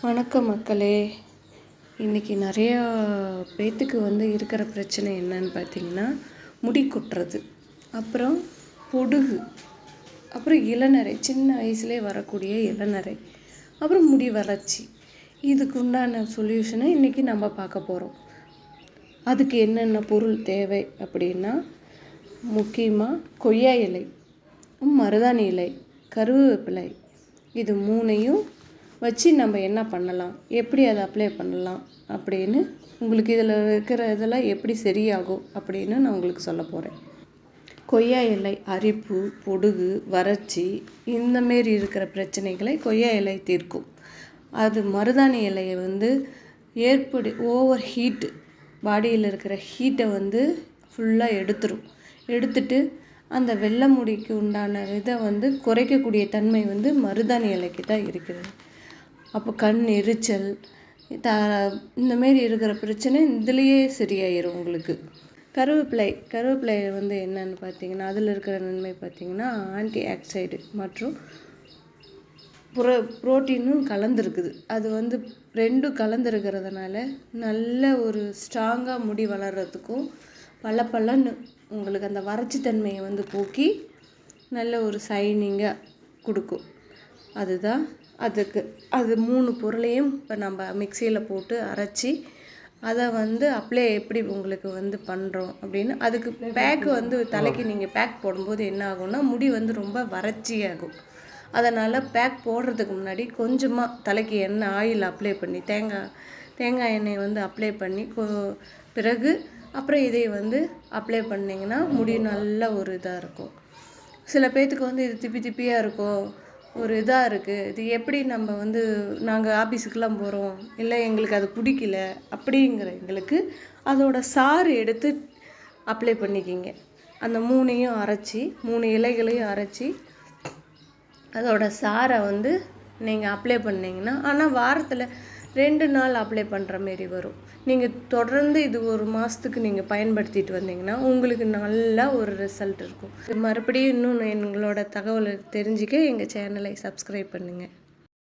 வணக்கம் மக்களே. இன்றைக்கி நிறையா பேத்துக்கு இருக்கிற பிரச்சனை என்னன்னு பார்த்தீங்கன்னா, முடி கொட்டுறது, அப்புறம் பொடுகு, அப்புறம் இளநரை, சின்ன வயசுலேயே வரக்கூடிய இளநரை, அப்புறம் முடி வறட்சி. இதுக்கு உண்டான சொல்யூஷனை இன்றைக்கி நம்ம பார்க்க போகிறோம். அதுக்கு என்னென்ன பொருள் தேவை அப்படின்னா, முக்கியமாக கொய்யா இலை, மருதாணி இலை, கருவேப்பிலை, இது மூணையும் வச்சு நம்ம என்ன பண்ணலாம், எப்படி அதை அப்ளை பண்ணலாம் அப்படின்னு உங்களுக்கு இதில் இருக்கிற இதெல்லாம் எப்படி சரியாகும் அப்படின்னு நான் உங்களுக்கு சொல்ல போகிறேன். கொய்யா இலை அரிப்பு, பொடுகு, வறட்சி இந்தமாரி இருக்கிற பிரச்சனைகளை கொய்யா இலை தீர்க்கும். அது மருதாணி இலையை ஓவர் ஹீட்டு, பாடியில் இருக்கிற ஹீட்டை ஃபுல்லாக எடுத்துட்டு அந்த வெள்ளை முடிக்கு உண்டான இதை குறைக்கக்கூடிய தன்மை மருதாணி இலைக்கு தான் இருக்கிறது. அப்போ கண் எரிச்சல், இந்தமாரி இருக்கிற பிரச்சனை இதுலேயே சரியாயிரும் உங்களுக்கு. கருவேப்பிலை என்னன்னு பார்த்தீங்கன்னா, அதில் இருக்கிற நன்மை பார்த்தீங்கன்னா, ஆன்டி ஆக்சைடு மற்றும் புரோட்டீனும் கலந்துருக்குது. அது ரெண்டும் கலந்துருக்கிறதுனால நல்ல ஒரு ஸ்ட்ராங்காக முடி வளர்கிறதுக்கும் பளபளன்னு உங்களுக்கு அந்த வறட்சி தன்மையை போக்கி நல்ல ஒரு ஷைனிங்காக கொடுக்கும். அது 3 பொருளையும் இப்போ நம்ம மிக்சியில் போட்டு அரைச்சி அதை அப்ளை எப்படி உங்களுக்கு பண்ணுறோம் அப்படின்னு, அதுக்கு பேக்கு தலைக்கு நீங்கள் பேக் போடும்போது என்ன ஆகும்னா, முடி ரொம்ப வறட்சியாகும். அதனால் பேக் போடுறதுக்கு முன்னாடி கொஞ்சமாக தலைக்கு எண்ணெய் ஆயில் அப்ளை பண்ணி, தேங்காய் எண்ணெயை அப்ளை பண்ணி பிறகு அப்புறம் இதை அப்ளை பண்ணிங்கன்னா முடி நல்ல ஒரு இதாக இருக்கும். சில பேர்த்துக்கு இது திப்பி திப்பியாக இருக்கும், ஒரு இதாக இருக்குது, இது எப்படி நம்ம நாங்கள் ஆஃபீஸுக்கெலாம் போகிறோம், இல்லை எங்களுக்கு அது பிடிக்கல அப்படிங்கிற எங்களுக்கு அதோட சாறு எடுத்து அப்ளை பண்ணிக்கிங்க. அந்த 3 இலைகளையும் அரைச்சி அதோட சாரை நீங்கள் அப்ளை பண்ணிங்கன்னா, ஆனால் வாரத்தில் 2 நாள் அப்ளை பண்ணுற மாரி வரும். நீங்கள் தொடர்ந்து இது 1 மாதத்துக்கு நீங்கள் பயன்படுத்திட்டு வந்தீங்கன்னா உங்களுக்கு நல்ல ஒரு ரிசல்ட் இருக்கும். மறுபடியும் இன்னும் எங்களோட தகவலை தெரிஞ்சுக்க எங்கள் சேனலை சப்ஸ்கிரைப் பண்ணுங்கள்.